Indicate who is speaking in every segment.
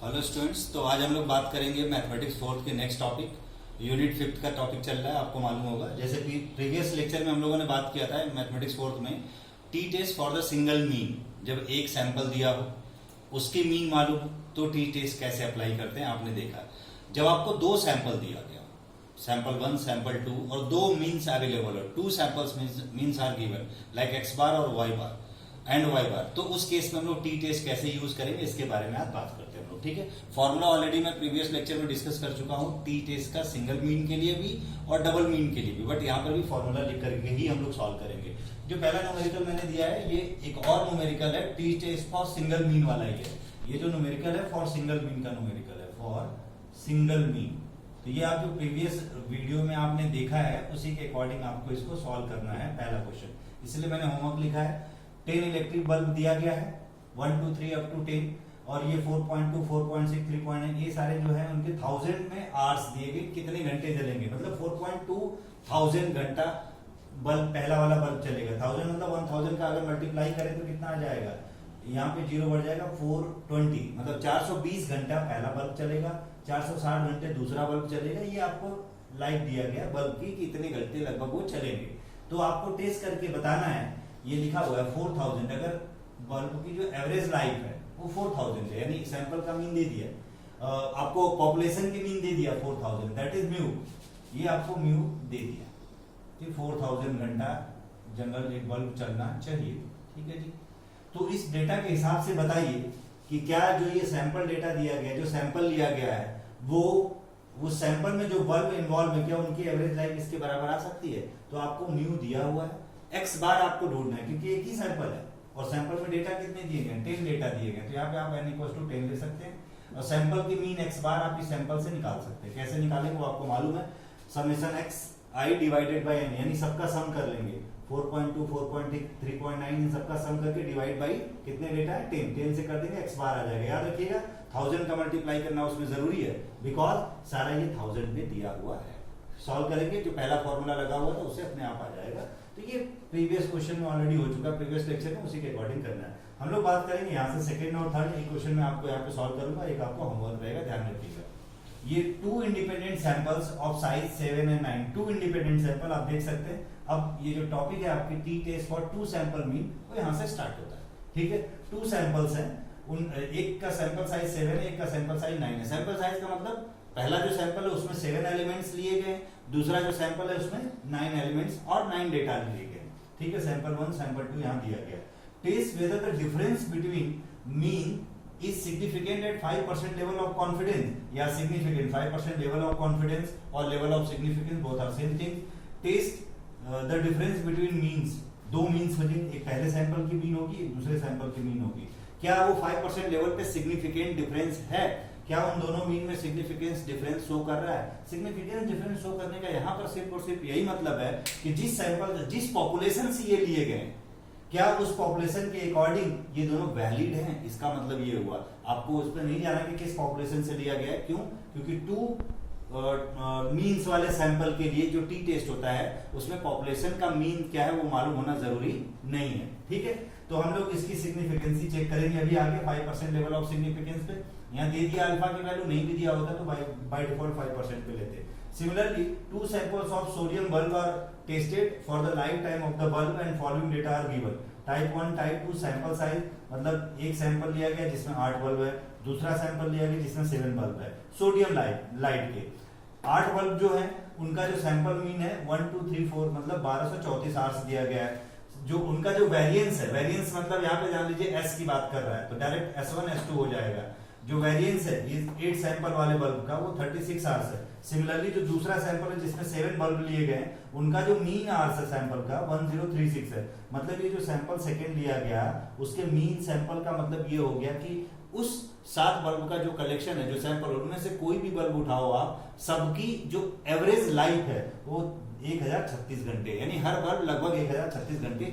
Speaker 1: Hello students, तो आज हम लोग बात करेंगे मैथमेटिक्स फोर्थ के नेक्स्ट टॉपिक। यूनिट फिफ्थ का टॉपिक चल रहा है, आपको मालूम होगा। जैसे कि प्रीवियस लेक्चर में हम लोगों ने बात किया था मैथमेटिक्स फोर्थ में T test for the single mean. जब एक सैंपल दिया हो उसकी मीन मालूम तो टी टेस्ट कैसे अप्लाई करते हैं आपने देखा। जब आपको दो सैंपल दिया गया, सैंपल 1 सैंपल 2 और दो मीन्स अवेलेबल हो, two samples means are given like X bar और Y bar and Y bar, तो उस केस में हम लोग टी टेस्ट कैसे यूज करेंगे इसके बारे में आज बात करते हैं हम लोग। ठीक है, फॉर्मूला ऑलरेडी मैं प्रीवियस लेक्चर में डिस्कस कर चुका हूं टी टेस्ट का, सिंगल मीन के लिए भी और डबल मीन के लिए भी, बट यहाँ पर भी फॉर्मूला लिख करके ही हम लोग सॉल्व करेंगे। जो पहला न्यूमेरिकल मैंने दिया है ये एक और न्यूमेरिकल है, T test for single mean वाला ही है। ये जो न्यूमेरिकल है फॉर सिंगल मीन का न्यूमेरिकल है, फॉर सिंगल मीन। तो ये आप जो प्रीवियस वीडियो में आपने देखा है उसी के अकॉर्डिंग आपको इसको सॉल्व करना है पहला क्वेश्चन। इसलिए मैंने होमवर्क लिखा है 10 इलेक्ट्रिक बल्ब दिया गया है 1 2 3 अप टू 10, और ये 4.2 4.6 3.9 ये सारे जो है उनके 1000 में आवर्स दिए गए, कितने घंटे चलेंगे, मतलब 4.2 1000 घंटा बल्ब, पहला वाला बल्ब चलेगा। 1000 मतलब 1000 का अगर मल्टीप्लाई करें तो कितना आ जाएगा, यहाँ पे जीरो बढ़ जाएगा 420, मतलब 420 घंटा पहला बल्ब चलेगा, 460 घंटे दूसरा बल्ब चलेगा। ये आपको लाइफ दिया गया बल्ब की कि इतने घंटे लगभग वो चलेंगे। तो आपको टेस्ट करके बताना है, ये लिखा हुआ है 4000, अगर बल्ब की जो एवरेज लाइफ है वो 4000 है, यानी सैंपल का मीन दे दिया, आपको पॉपुलेशन की मीन दे दिया 4000, दैट इज म्यू, ये आपको म्यू दे दिया कि 4000 घंटा जनरल एक बल्ब चलना चाहिए। ठीक है जी, तो इस डेटा के हिसाब से बताइए कि क्या जो ये सैंपल डेटा दिया गया, जो सैंपल लिया गया है वो सैंपल में जो बल्ब इन्वॉल्व है क्या उनकी एवरेज लाइफ इसके बराबर आ सकती है। तो आपको म्यू दिया हुआ है, एक्स बार आपको ढूंढना है क्योंकि एक ही सैंपल है और सैंपल में डेटा कितने दिए गए, 10 डेटा दिए गए। तो यहाँ पे आप n = 10 ले सकते हैं और सैंपल की मीन एक्स बार आप इस सैंपल से निकाल सकते हैं। कैसे निकालेंगे वो आपको मालूम है, summation X I divided by n, यानी सबका सम कर लेंगे, 4.2 4.6 3.9 इन सबका सम करके डिवाइड बाई कितने डेटा है 10 से कर देंगे, एक्स बार आ जाएगा। याद रखिएगा 1000 का मल्टीप्लाई करना उसमें जरूरी है, बिकॉज सारा ये 1000 में दिया हुआ है। सॉल्व करेंगे, जो पहला फॉर्मूला लगा हुआ था उससे अपने आप आ जाएगा। तो ये प्रीवियस क्वेश्चन में ऑलरेडी हो चुका, प्रीवियस लेक्चर में, उसी के अकॉर्डिंग करना है। हम लोग बात करेंगे यहाँ से सेकंड और थर्ड, एक क्वेश्चन में आपको यहाँ पे सॉल्व करूंगा, एक आपको होमवर्क रहेगा, ध्यान रखिएगा। ये 2 independent samples of size 7 and 9, 2 independent sample आप देख सकते हैं। अब ये जो टॉपिक है आपकी T test for 2 sample mean, वो यहाँ से स्टार्ट होता है। ठीक है, 2 सैंपल्स हैं, उन एक का सैंपल साइज 7 है, एक का सैंपल साइज 9 है। सैंपल साइज का मतलब पहला जो सैंपल है उसमें 7 एलिमेंट्स लिए गए, दूसरा जो सैंपल है उसमें 9 एलिमेंट्स और 9 डेटा लिए गए। ठीक है, सैंपल 1 सैंपल 2 यहाँ दिया गया। Test whether the difference between mean is significant at 5% level of confidence, या significant 5% level of confidence और level of significance both are same thing. Test the difference between means, दो मीन्स बचे, एक पहले sample की मीन होगी, एक दूसरे सैंपल की मीन होगी। क्या वो 5% लेवल पे सिग्निफिकेंट डिफरेंस है, क्या उन दोनों मीन में सिग्निफिकेंस डिफरेंस शो कर रहा है। सिग्निफिकेंस डिफरेंस शो करने का यहाँ पर सिर्फ और सिर्फ यही मतलब है कि जिस सैंपल जिस पॉपुलेशन से ये लिए गए, क्या उस पॉपुलेशन के अकॉर्डिंग ये दोनों वैलिड हैं। इसका मतलब ये हुआ, आपको उस पर नहीं जाना कि किस पॉपुलेशन से लिया गया है, क्यों, क्योंकि 2 मीन्स वाले सैंपल के लिए जो टी टेस्ट होता है उसमें पॉपुलेशन का मीन क्या है वो मालूम होना जरूरी नहीं है। ठीक है, तो हम लोग इसकी सिग्निफिकेंसी चेक करेंगे अभी आगे 5% लेवल ऑफ सिग्निफिकेंस पे। यहाँ दे दिया अल्फा की वैल्यू, नहीं भी दिया होता तो बाय डिफॉल्ट 5% पे लेते। Similarly, 2 samples of sodium bulb are tested for the lifetime of the bulb and following data are given. Type 1, Type 2 sample size, मतलब एक सैंपल लिया गया जिसमें 8 बल्ब है, दूसरा सैंपल लिया गया जिसमें 7 बल्ब है। सोडियम लाइट के 8 बल्ब जो है उनका जो सैंपल मीन है 1 2 3 4, मतलब 1234 आवर्स दिया गया है। जो उनका जो वेरिएंस है, वेरिएंस मतलब यहाँ पे जान लीजिए एस की बात कर रहा है तो डायरेक्ट S1 S2 हो जाएगा। जो वेरिएंस है ये 8 सैंपल वाले बल्ब का वो 36 आवर्स है। सिमिलरली जो दूसरा सैंपल है जिसमें 7 बल्ब लिए गए उनका जो मीन आवर्स है सैंपल का 1036 है। मतलब ये जो सैंपल सेकंड लिया गया उसके मीन सैंपल का मतलब ये हो गया कि उस 7 बल्ब का जो कलेक्शन है, जो सैंपल, उनमें से कोई भी बल्ब उठाओ आप, सबकी जो एवरेज लाइफ है वो 1036 घंटे, यानी हर बल्ब लगभग 1036 घंटे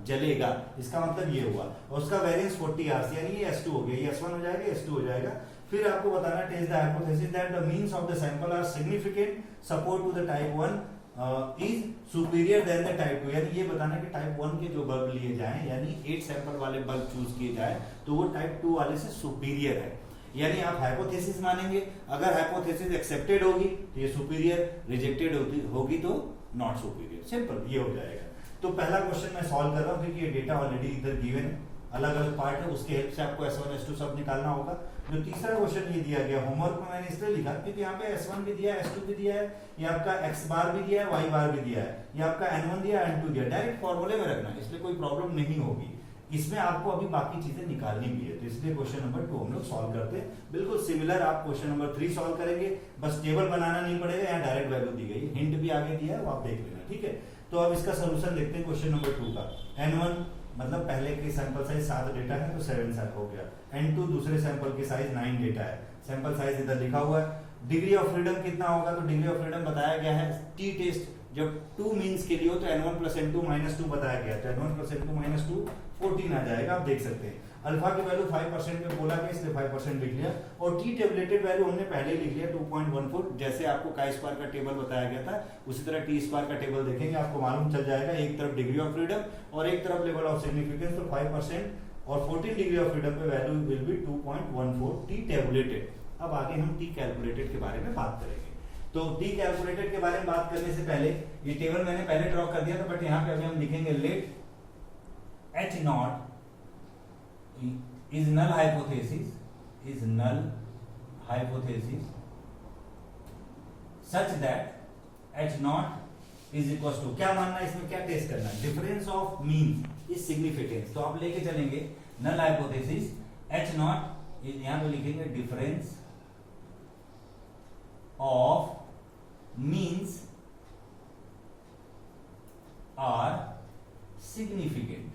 Speaker 1: जलेगा। इसका मतलब ये हुआ, और उसका वेरिएंस 40 आवर्स, यानी ये S2 हो गया, ये S1 हो जाएगा, S2 हो जाएगा। फिर आपको बताना test the hypothesis that the means of the sample are significant support to the type 1 is superior than the type 2, यानी ये बताना कि टाइप 1 के जो बल्ब लिए जाएं, यानी 8 सैंपल वाले बल्ब चूज किए जाए तो वो टाइप 2 वाले से सुपीरियर है। यानी आप हाइपोथेसिस मानेंगे, अगर हाइपोथेसिस एक्सेप्टेड होगी तो ये सुपीरियर, रिजेक्टेड होगी तो नॉट सुपीरियर। सिंपल ये हो जाएगा। तो पहला क्वेश्चन मैं सॉल्व कर रहा हूँ क्योंकि ये डेटा ऑलरेडी इधर गिवन है, अलग अलग पार्ट है, उसके हेल्प से आपको S1 S2 सब निकालना होगा। जो तीसरा क्वेश्चन ये दिया गया होमवर्क में मैंने इसलिए लिखा क्योंकि यहाँ पे S1 भी दिया है, S2 भी दिया है, ये आपका x बार भी दिया है, y बार भी दिया है, ये आपका N1 दिया है, N2 दिया है, डायरेक्ट फॉर्मूले में रखना है, इसलिए कोई प्रॉब्लम नहीं होगी। इसमें आपको अभी बाकी चीजें निकालनी भी है, तो इसलिए क्वेश्चन नंबर 2 हम लोग सॉल्व करते हैं। बिल्कुल सिमिलर आप क्वेश्चन नंबर 3 सॉल्व करेंगे, बस टेबल बनाना नहीं पड़ेगा, यहाँ डायरेक्ट वैल्यू दी गई, हिंट भी आगे दिया है, वो आप देख लेना, ठीक है। तो अब इसका सोल्यूशन देखते हैं क्वेश्चन नंबर 2 का। N1 मतलब पहले के सैंपल साइज 7 डेटा है तो 7 सेट हो गया। N2 दूसरे सैंपल के साइज 9 डेटा है, सैंपल साइज इधर लिखा हुआ है। डिग्री ऑफ फ्रीडम कितना होगा, तो डिग्री ऑफ फ्रीडम बताया गया है टी टेस्ट जब 2 मींस के लिए हो तो N1 + N2 - 2 बताया गया, तो N1 + N2 - 2 14 आ जाएगा। आप देख सकते हैं अल्फा की वैल्यू 5% में बोला गया इसलिए 5% लिख लिया, और टी टेबलेटेड वैल्यू हमने पहले ही लिख लिया 2.14, जैसे आपको chi² का टेबल बताया गया था उसी तरह t² का टेबल देखेंगे आपको मालूम चल जाएगा, एक तरफ डिग्री ऑफ फ्रीडम और एक तरफ लेवल ऑफ सिग्निफिकेंस, तो 5% और 14 डिग्री ऑफ फ्रीडम पे value will be 2.14 T tabulated. अब आगे हम टी कैलकुलेटेड के बारे में बात करेंगे। तो टी कैलकुलेटेड के बारे में बात करने से पहले ये टेबल मैंने पहले ड्रॉ कर दिया था, बट यहाँ पे अभी हम लिखेंगे late H0 is null hypothesis such that H0 is equals to, क्या मानना है इसमें, क्या टेस्ट करना है, difference of mean is significance. तो आप लेके चलेंगे नल हाइपोथेसिस H0 इज, यहां पे लिखेंगे difference of means are significant,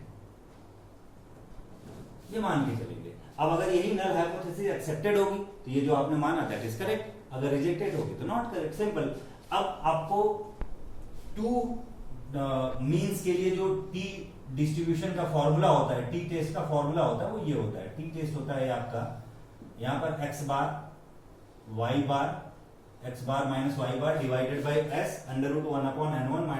Speaker 1: ये मान के चलेंगे। अब अगर यही नल हाइपोथेसिस एक्सेप्टेड होगी तो ये जो आपने माना दैट इज करेक्ट, अगर रिजेक्टेड होगी तो नॉट करेक्ट, सिंपल। अब आपको 2 मींस के लिए जो टी डिस्ट्रीब्यूशन का फॉर्मूला होता है, टी टेस्ट का फॉर्मूला होता है वो ये होता है, टी टेस्ट होता है आपका यहां पर x बार y बार -y बार divided bye s √1/n1 -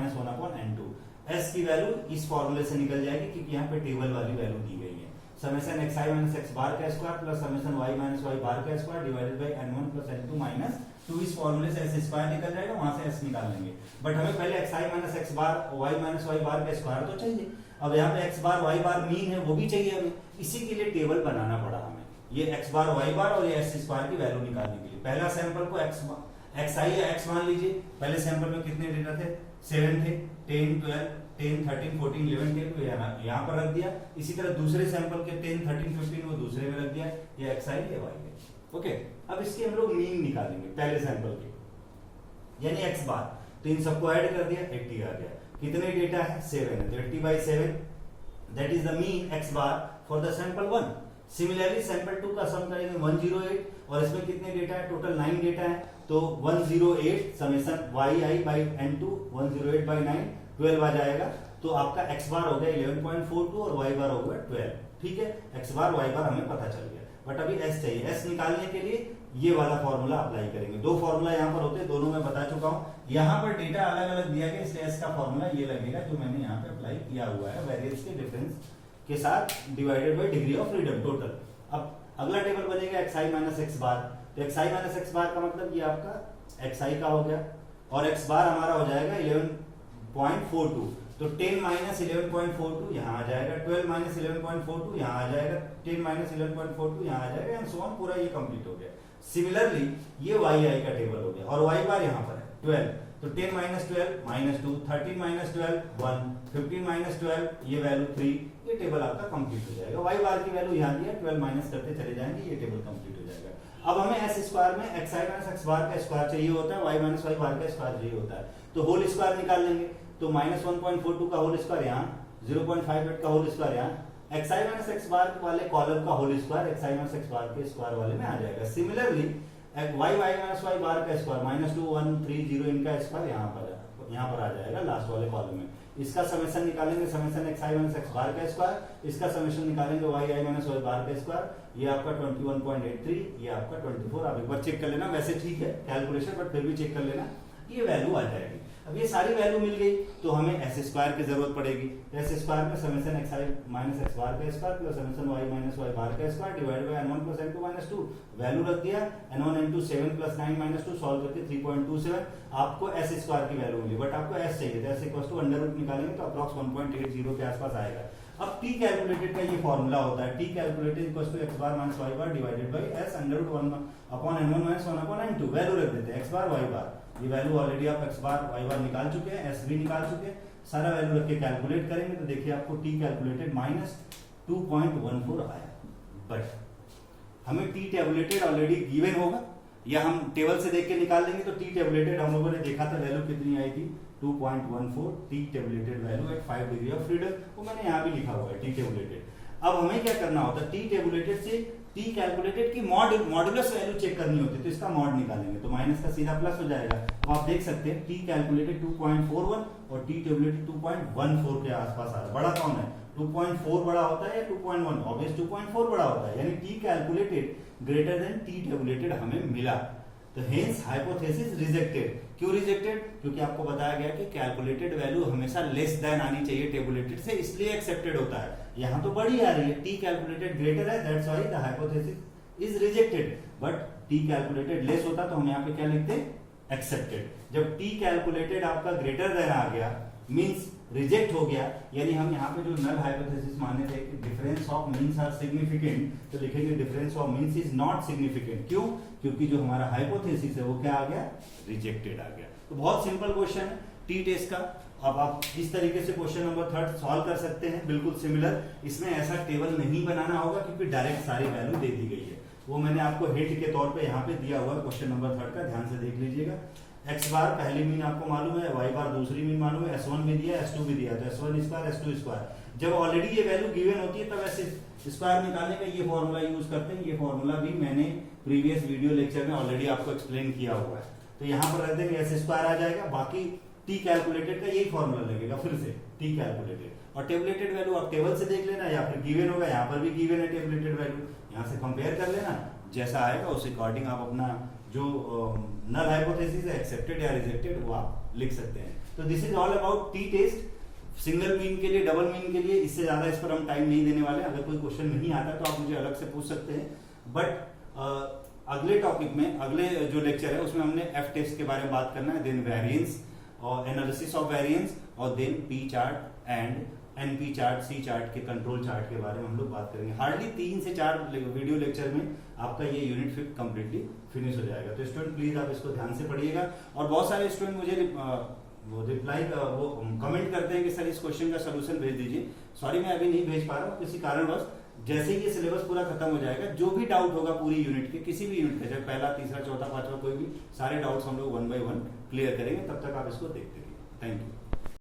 Speaker 1: 1/n2। s की वैल्यू इस फॉर्मूले से निकल जाएगी क्योंकि यहाँ पे टेबल वाली वैल्यू दी गई है, समेशन xi - x बार का square plus summation y - y बार का square divided by n1 + n2 - 2। इस फॉर्मूले से s स्क्वायर निकल जाएगा, वहां से s निकाल लेंगे, बट हमें पहले xi - x बार y - y बार का स्क्वायर तो चाहिए। अब यहाँ पे x बार y बार मीन है वो भी चाहिए हमें, इसी के लिए टेबल बनाना पड़ा हमें, ये x बार y बार और ये s स्क्वायर की वैल्यू निकालने के लिए। पहला सैंपल को xi या x मान लीजिए, पहले सैंपल में कितने डेटा थे, 7 थे, 10 12 10 13 14 11 10 को यहाँ पर रख दिया। इसी तरह दूसरे सैंपल के 10 13 15 वो दूसरे में रख दिया, ये xi ये y है, ओके। अब इसके हम लोग मीन निकालेंगे पहले सैंपल के, यानी x बार, तो इन सबको ऐड कर दिया 80 आ गया। कितने डेटा है, 7 है, तो 80/7 that is the mean x bar for the sample 1। Similarly sample 2 का सम करेंगे 108, और इसमें कितने डेटा है, टोटल 9 डेटा है, तो 108 समेशन yi/n2 108/9 12 आ जाएगा। तो आपका x बार हो गया 11.42 और y बार हो गया 12, ठीक है। x बार y बार हमें पता चल गया, बट अभी s चाहिए। s निकालने के लिए ये वाला फॉर्मूला अप्लाई करेंगे, 2 फॉर्मूला यहाँ पर होते हैं, दोनों में बता चुका हूँ। यहाँ पर डेटा अलग अलग दिया गया इसलिए s का फॉर्मूला ये लगेगा जो मैंने यहाँ पे अप्लाई किया हुआ है, वेरिएंस के डिफरेंस के साथ divided by degree of freedom total. अब अगला टेबल बनेगा xi - x बार, तो xi - x बार का मतलब ये आपका xi का हो गया, और x बार हमारा हो जाएगा 11.42, तो 10 - 11.42 यहाँ आ जाएगा, 12 - 11.42 यहाँ आ जाएगा, 10 - 11.42 यहाँ आ जाएगा, एंड सो ऑन, पूरा ये कंप्लीट हो गया। सिमिलरली ये yi का टेबल हो गया, और y बार यहाँ पर है 12, तो 10 - 12 -2, 13 - 12 1, 15 - 12 ये वैल्यू 3, ये टेबल आपका कंप्लीट हो जाएगा। y बार की वैल्यू यहाँ दिया, 12 माइनस करते चले जाएंगे, ये टेबल कंप्लीट हो जाएगा। अब हमें s स्क्वायर में xi - x बार का स्क्वायर चाहिए होता है, y - y बार का स्क्वायर चाहिए होता है, तो होल स्क्वायर निकाल लेंगे। तो -1.42 का होल स्क्वायर यहाँ, 0.58 का होल स्क्वायर यहाँ, xi - x बार वाले कॉलम का होल स्क्वायर xi - x बार के स्क्वायर वाले में आ जाएगा। सिमिलरली y - y बार का स्क्वायर -2 1 3 0 इनका स्क्वायर यहाँ पर आ जाएगा लास्ट वाले कॉलम में। इसका समेशन निकालेंगे, समेशन xi - x बार का स्क्वायर, इसका समेशन निकालेंगे yi - y बार का स्क्वायर, ये आपका 21.83, ये आपका 24। आप एक बार चेक कर लेना, वैसे ठीक है कैलकुलेशन, बट फिर भी चेक कर लेना। ये वैल्यू आ जाएगी। अब ये सारी वैल्यू मिल गई तो हमें एस स्क्वायर की जरूरत पड़ेगी। एस स्क्वायर में summation X I minus X bar का square plus summation Y minus Y bar का square divide by n1 plus n2 minus 2, value रख दिया n1 n2 7 plus 9 minus 2, solve करके 3.27 आपको एस स्क्वायर की वैल्यू मिली, but आपको एस चाहिए था, S equal to under root निकालेंगे तो अप्रॉक्स 1.80 के आसपास आएगा। अब टी कैलकुलेटेड का ये फॉर्मूला होता है, T calculated equal to X bar minus Y bar divided by S under root 1 upon n1 minus 1 upon n2, value रख देते हैं एक्स बार वाई बार, ये वैल्यू ऑलरेडी आप एक्स बार वाई बार निकाल चुके हैं, एस भी निकाल चुके हैं, सारा वैल्यू रख के कैलकुलेट करेंगे तो देखिए आपको टी कैलकुलेटेड माइनस 2.14 आया। बट हमें टी टेबुलेटेड ऑलरेडी गिवन होगा या हम टेबल से देख के निकाल लेंगे, तो टी टेबुलेटेड हम लोगों ने देखा था वैल्यू कितनी आई थी 2.14, T tabulated value at 5 degree of freedom, वो मैंने यहाँ भी लिखा हुआ है टी टेबुलेटेड। अब हमें क्या करना होता है, टी टेबुलेटेड से टी कैलकुलेटेड की मॉडुलस वैल्यू चेक करनी होती है, तो इसका मॉड निकालेंगे तो माइनस का सीधा प्लस हो जाएगा। तो आप देख सकते हैं टी कैलकुलेटेड 2.41 और टी टेबुलेटेड 2.14 के आसपास आ रहा है। बड़ा कौन है, 2.4 बड़ा होता है या 2.1? ऑब्वियस 2.4 बड़ा होता है, यानी T calculated greater than T tabulated हमें मिला, तो हेंस हाइपोथेसिस रिजेक्टेड। क्यों रिजेक्टेड? क्योंकि आपको बताया गया कि कैलकुलेटेड वैल्यू हमेशा लेस देन आनी चाहिए टेबुलेटेड से, इसलिए एक्सेप्टेड होता है। यहाँ तो बड़ी आ रही है, टी कैलकुलेटेड ग्रेटर है, that's why the hypothesis is rejected. But T calculated less होता तो हम यहाँ पे क्या लिखते, एक्सेप्टेड। जब टी कैलकुलेटेड आपका ग्रेटर देन आ गया मींस रिजेक्ट हो गया, यानी हम यहाँ पे जो नल हाइपोथेसिस माने थे कि difference of means are significant, तो लिखेंगे difference of means is not significant. क्यों? क्योंकि जो हमारा हाइपोथेसिस है वो क्या आ गया, रिजेक्टेड आ गया। तो बहुत सिंपल क्वेश्चन है टी टेस्ट का। अब आप इस तरीके से क्वेश्चन नंबर 3 सॉल्व कर सकते हैं, बिल्कुल सिमिलर। इसमें ऐसा टेबल नहीं बनाना होगा क्योंकि डायरेक्ट सारी वैल्यू दे दी गई है, वो मैंने आपको हिंट के तौर पे यहाँ पे दिया हुआ है क्वेश्चन नंबर 3 का, ध्यान से देख लीजिएगा। एक्स बार पहली मीन आपको मालूम है, वाई बार दूसरी मीन मालूम है, S1 भी दिया, S2 भी दिया, तो S1 स्क्वायर S2 स्क्वायर। जब ऑलरेडी ये वैल्यू गिवन होती है तब ऐसे स्क्वायर निकालने का ये फॉर्मूला यूज करते हैं। ये फॉर्मूला भी मैंने प्रीवियस वीडियो लेक्चर में ऑलरेडी आपको एक्सप्लेन किया हुआ है, तो यहाँ पर रख देंगे एस स्क्वायर आ जाएगा। बाकी टी कैलकुलेटेड का यही फॉर्मूला लगेगा फिर से, टी कैलकुलेटेड। और टेबुलेटेड वैल्यू आप टेबल से देख लेना या फिर गिवन होगा, यहाँ पर भी गिवन है टेबुलेटेड वैल्यू, यहाँ से कंपेयर कर लेना, जैसा आएगा उस अकॉर्डिंग आप अपना जो नल हाइपोथेसिस है एक्सेप्टेड या रिजेक्टेड वो आप लिख सकते हैं। तो this is all about T test. Single mean के लिए, डबल मीन के लिए, इससे ज्यादा इस पर हम टाइम नहीं देने वाले। अगर कोई क्वेश्चन नहीं आता तो आप मुझे अलग से पूछ सकते हैं। बट अगले टॉपिक में, अगले जो लेक्चर है उसमें हमने एफ टेस्ट के बारे में बात करना है, देन वेरिएंस और एनालिसिस ऑफ वेरिएंस, और then P chart and NP chart, C chart के कंट्रोल चार्ट के बारे में हम लोग बात करेंगे। हार्डली 3 से 4 वीडियो लेक्चर में आपका ये यूनिट 5 कंप्लीटली फिनिश हो जाएगा। तो स्टूडेंट प्लीज आप इसको ध्यान से पढ़िएगा। और बहुत सारे स्टूडेंट मुझे वो रिप्लाई वो कमेंट करते हैं कि सर इस क्वेश्चन का सोल्यूशन भेज दीजिए। सॉरी मैं अभी नहीं भेज पा रहा हूँ किसी कारणवश। जैसे ही ये सिलेबस पूरा खत्म हो जाएगा, जो भी डाउट होगा पूरी यूनिट के, किसी भी यूनिट का, चाहे पहला, तीसरा, चौथा, पांचवा, कोई भी, सारे डाउट्स हम लोग 1 by 1 क्लियर करेंगे। तब तक आप इसको देखते रहिए। Thank you.